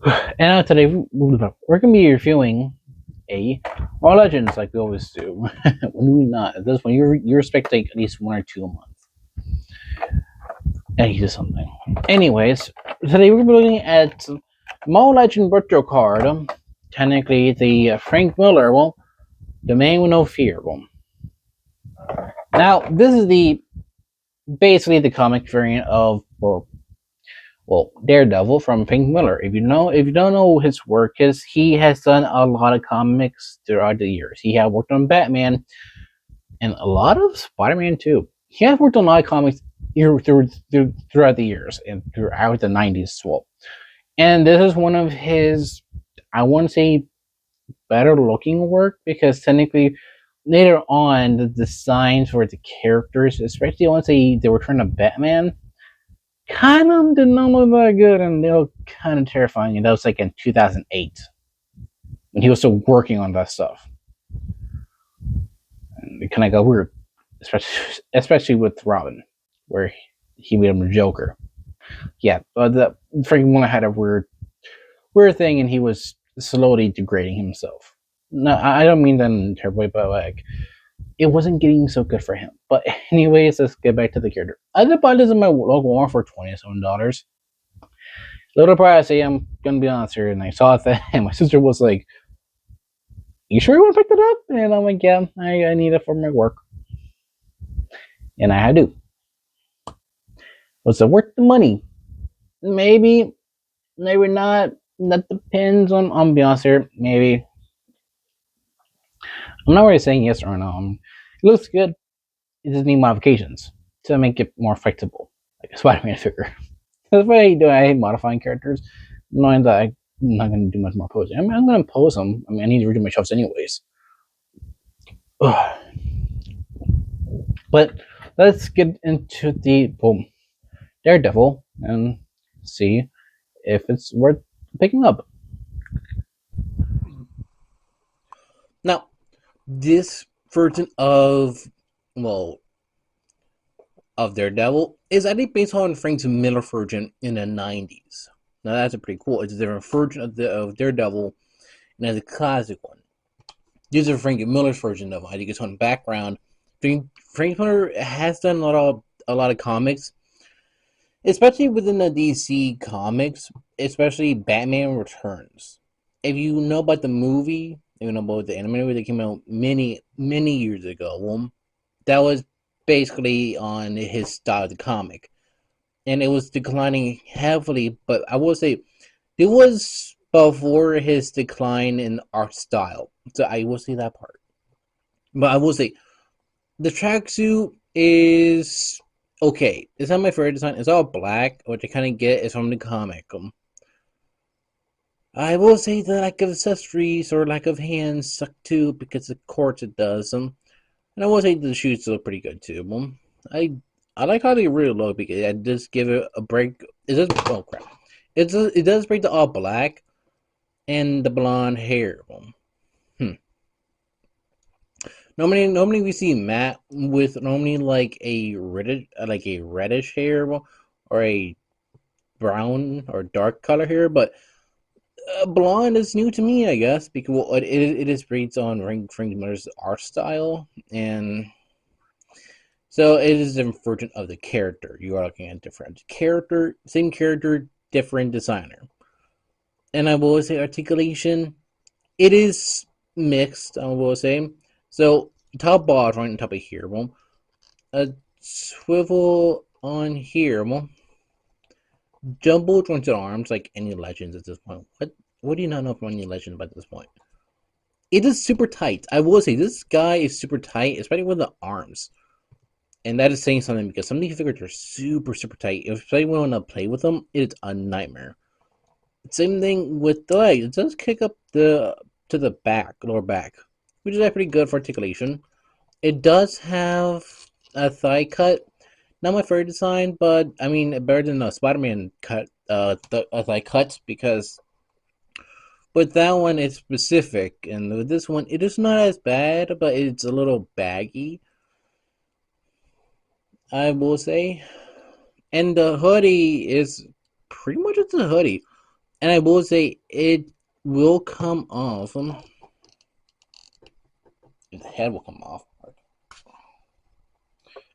And now today we're gonna be reviewing a Raw Legends like we always do. When do we not? At this point, you're expecting at least one or two a month. And he does something. Anyways, today we're looking at Mall Legend Retro card. Technically, the Frank Miller one, the man with no fear one. Now, this is the basically the comic variant of Daredevil from Frank Miller. If you don't know his work, he has done a lot of comics throughout the years. He had worked on Batman and a lot of Spider-Man too. He has worked on a lot of comics throughout the years and throughout the 90s as well. And this is one of his, I want to say, better looking work because technically later on the designs for the characters, especially once they were turned to Batman, kind of did not look that good and they look kind of terrifying. And that was like in 2008 when he was still working on that stuff. And it kind of got weird, especially with Robin, where he made him a Joker. Yeah, but the Frank Miller had a weird thing, and he was slowly degrading himself. No, I don't mean that in a terrible way, but like it wasn't getting so good for him. But anyways, let's get back to the character. I did buy this in my local Walmart for $27. Little pricey, I'm gonna be honest here, and I saw that, and my sister was like, "You sure you want to pick that up?" And I'm like, "Yeah, I need it for my work," and I do. Was it worth the money? Maybe, maybe not. That depends on. I'm be honest here. Maybe I'm not really saying yes or no. It looks good. It just needs modifications to make it more flexible, like a Spider-Man figure. That's why I hate modifying characters, knowing that I'm not going to do much more posing. I'm going to pose them. I need to redo my shelves anyways. Ugh. But let's get into the Daredevil and see if it's worth picking up. Now, this version well of Daredevil is actually based on Frank Miller version in the 90s. Now that's pretty cool. It's a different version of Daredevil, and it's a classic one. This is Frank Miller's version of it. I think it's on background. Frank Miller has done a lot of comics, especially within the DC comics, especially Batman Returns. If you know about the movie, if you know about the animated movie that came out many years ago, well, that was basically on his style of the comic, and it was declining heavily. But I will say it was before his decline in art style, so I will say that part. But I will say the tracksuit is okay. It's not my favorite design. It's all black, which I kind of get is from the comic. I will say the lack of accessories or lack of hands suck too, because of course it does. And I will say the shoes look pretty good too. I like how they really look because it does give it a break. It does. Oh crap! It does break the all black and the blonde hair. Hmm. Normally we see matte with normally like a reddish hair, or a brown or dark color hair, but blonde is new to me, I guess, because well, it is based on Frank Miller's art style, and so it is a different version of the character. You are looking at different character, same character, different designer, and I will say articulation. It is mixed. I will say so. Top bar right on top of here, well, a swivel on here, well, jumbo jointed arms like any legends at this point. What do you not know from any legend by this point? It is super tight. I will say this guy is super tight, especially with the arms. And that is saying something because some of these figures are super tight. If you want to play with them, it's a nightmare. Same thing with the leg. It does kick up to the back, lower back, which is pretty good for articulation. It does have a thigh cut. Not my favorite design, but I mean better than a Spider-Man cut, thigh cut, because but that one is specific, and with this one it is not as bad, but it's a little baggy, I will say. And the hoodie is pretty much just a hoodie. And I will say it will come off. The head will come off.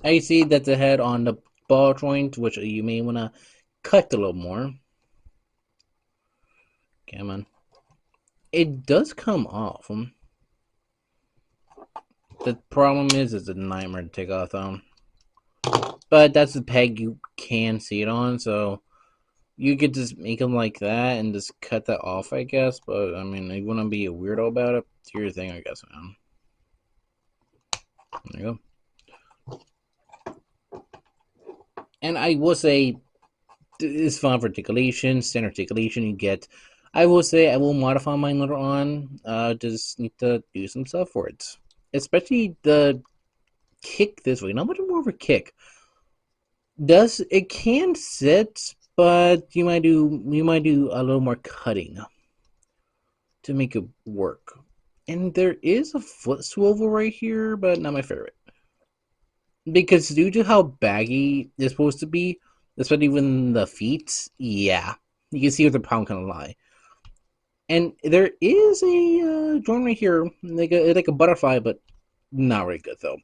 I see that the head on the ball joint, which you may want to cut a little more. Come on. It does come off. The problem is it's a nightmare to take off though. But that's the peg you can see it on, so you could just make them like that and just cut that off, I guess. But I mean, you wouldn't be a weirdo about it. It's your thing, I guess, man. There you go. And I will say, it's fun for articulation, standard articulation you get. I will say I will modify mine later on. Just need to do some stuff for it. Especially the kick this way. Not much more of a kick. It can sit, but you might do a little more cutting to make it work. And there is a foot swivel right here, but not my favorite. Because due to how baggy it's supposed to be, especially when the feet, yeah, you can see where the problem kind of lie. And there is a joint right here, like a butterfly, but not very good though.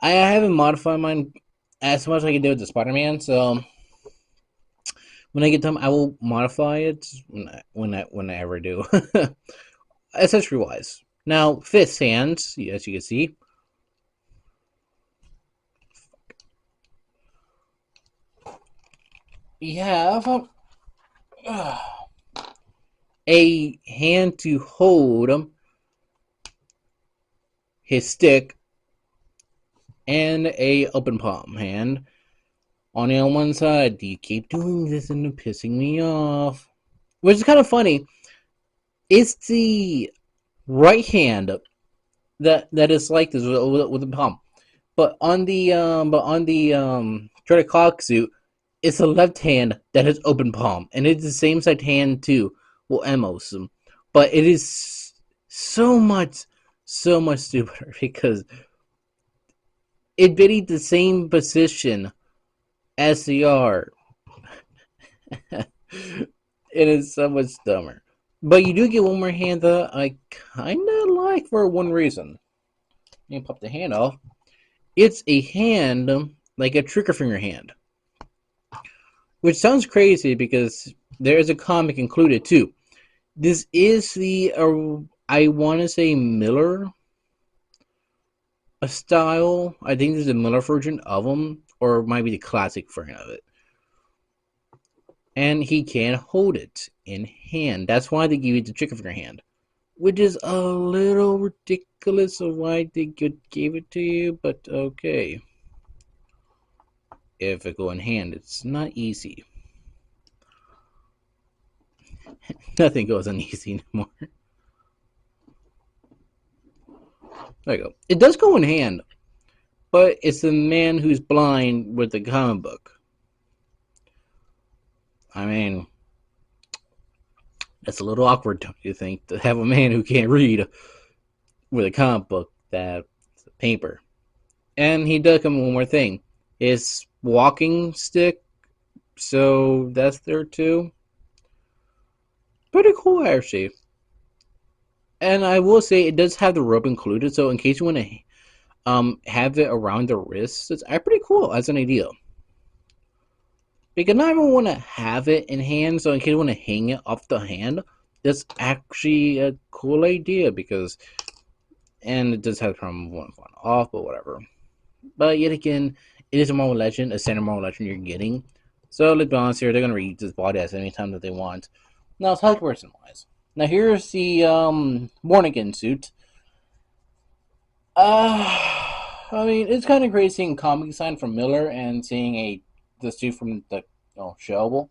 I haven't modified mine as much as I can do with the Spider-Man, so when I get time, I will modify it when I ever do. Accessory wise, now fist hands, as you can see, you have a hand to hold his stick and a open palm hand. On the one side, you keep doing this and pissing me off. Which is kind of funny. It's the right hand that is like this with the palm, but on the Shredder Clock suit, it's the left hand that has open palm, and it's the same side hand too. Well, Emos, but it is so much stupider because it biddy the same position as the R. It is so much dumber. But you do get one more hand that I kinda like for one reason. You pop the hand off. It's a hand like a trigger finger hand. Which sounds crazy because there is a comic included too. This is the I want to say Miller style. I think this is a Miller version of them, or it might be the classic version of it. And he can hold it in hand. That's why they give you the trigger finger hand, which is a little ridiculous of why they gave it to you, but okay. If it go in hand, it's not easy. Nothing goes uneasy anymore. There you go. It does go in hand, but it's the man who's blind with the comic book. I mean, that's a little awkward, don't you think, to have a man who can't read with a comic book that's a paper. And he does come with one more thing. His walking stick, so that's there too. Pretty cool, actually. And I will say it does have the rope included, so in case you want to have it around the wrists, it's pretty cool as an idea. Because not everyone want to have it in hand, so in case you want to hang it off the hand, that's actually a cool idea because, and it does have the problem of one falling off, but whatever. But yet again, it is a Marvel Legend, a standard Marvel Legend you're getting. So let's be honest here, they're going to read this body as any time that they want. Now, it's how person wise. Now, here's the Born Again suit. I mean, it's kind of crazy seeing comic design from Miller and seeing the suit from the showable.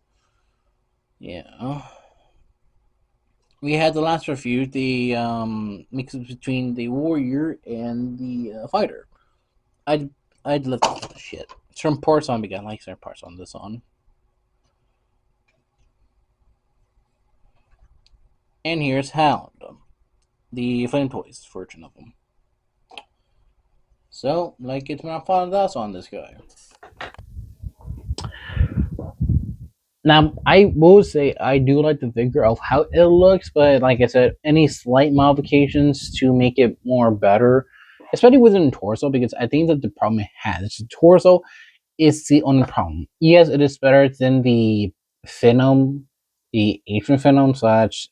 Yeah. We had the last review, the mix between the warrior and the fighter. I'd love this shit. It's from Parts On Began. I like their parts on this on. And here's Hound, the Flame Toys version of them. So, like, it's my final thoughts on this guy. Now, I will say I do like the figure of how it looks, but like I said, any slight modifications to make it more better, especially within the torso, because I think that the problem it has the torso is the only problem. Yes, it is better than the Venom, the Agent Venom slash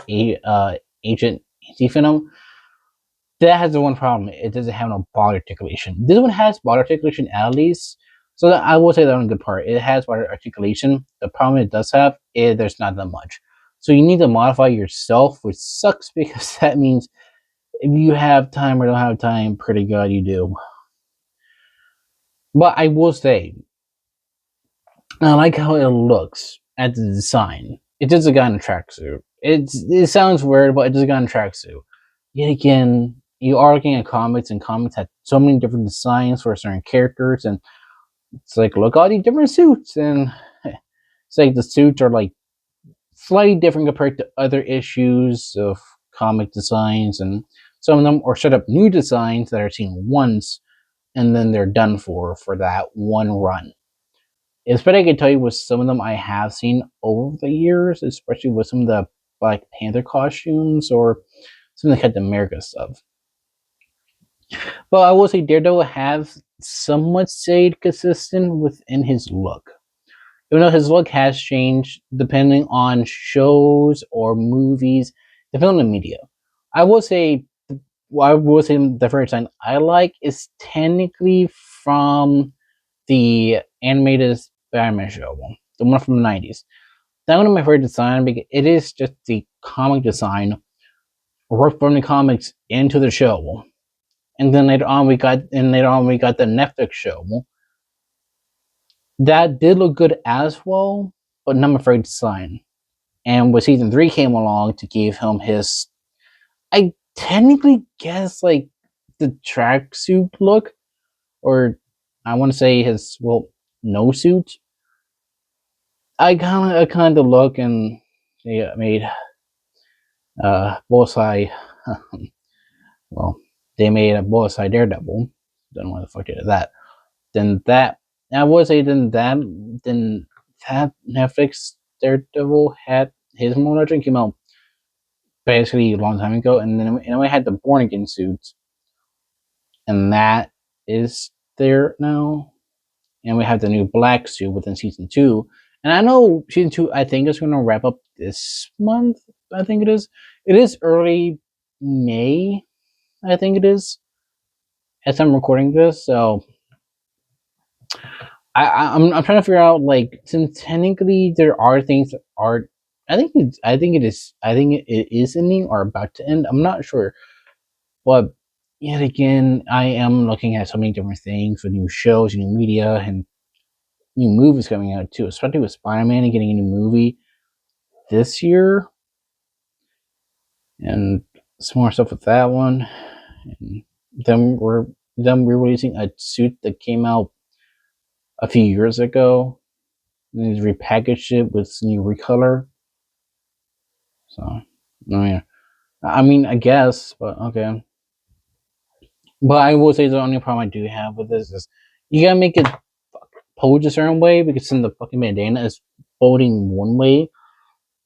Agent Anti Venom. That has the one problem. It doesn't have no body articulation. This one has body articulation at least. So that I will say that on a good part. It has body articulation. The problem it does have is there's not that much. So you need to modify yourself, which sucks because that means if you have time or don't have time, pretty good you do. But I will say, I like how it looks at the design. It's just a guy in a tracksuit. It sounds weird, but it's just a guy in a tracksuit. Yet again, you are looking at comics, and comics have so many different designs for certain characters, and it's like look at all these different suits, and it's like the suits are like slightly different compared to other issues of comic designs, and some of them are set up new designs that are seen once, and then they're done for that one run. Especially I can tell you with some of them I have seen over the years, especially with some of the Black Panther costumes or some of the Captain America stuff. But I will say Daredevil has somewhat stayed consistent within his look. Even though his look has changed depending on shows or movies, depending on the media. I will say the first time I like is technically from the animated Spider-Man show, the one from the 90s. That one of my favorite design because it is just the comic design worked from the comics into the show. And then later on we got the Netflix show. That did look good as well, but not my favorite design. And when season 3 came along to give him his I technically guess like the tracksuit look, or I want to say his no suit. I kind of look and they made Bullseye. Well, they made a Bullseye Daredevil. Don't know why the fuck did that. Then that I would say then that Netflix Daredevil had his Moon Legend came out basically a long time ago, and then we had the Born Again suits, and that is there now. And we have the new Black suit within season 2. And I know season 2 I think is gonna wrap up this month. I think it is. It is early May, I think it is, as I'm recording this. So I'm trying to figure out like since technically there are things that are I think it is ending or about to end. I'm not sure, but yet again I am looking at so many different things with new shows, new media, and new movies coming out too. Especially with Spider-Man and getting a new movie this year, and some more stuff with that one. And them re-releasing a suit that came out a few years ago. And they repackaged it with new recolor. So, oh yeah. I mean, I guess, but okay. But I will say the only problem I do have with this is you gotta make it pose a certain way because then the fucking bandana is folding one way.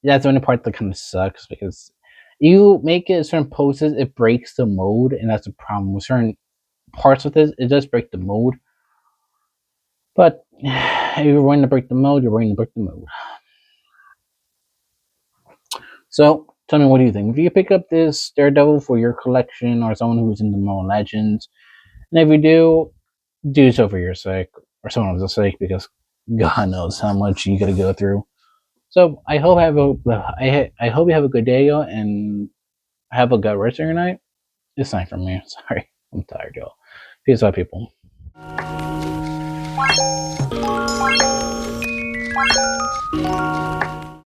That's the only part that kind of sucks because you make it certain poses, it breaks the mold, and that's the problem with certain parts of this. It does break the mold, but if you're going to break the mold, you're going to break the mold. So tell me, what do you think? If you pick up this Daredevil for your collection or someone who's into Marvel Legends, and if you do so for your sake or someone else's sake because God knows how much you got to go through. So I hope I hope you have a good day, y'all, and have a good rest of your night. It's night for me. Sorry, I'm tired, y'all. Peace out, people.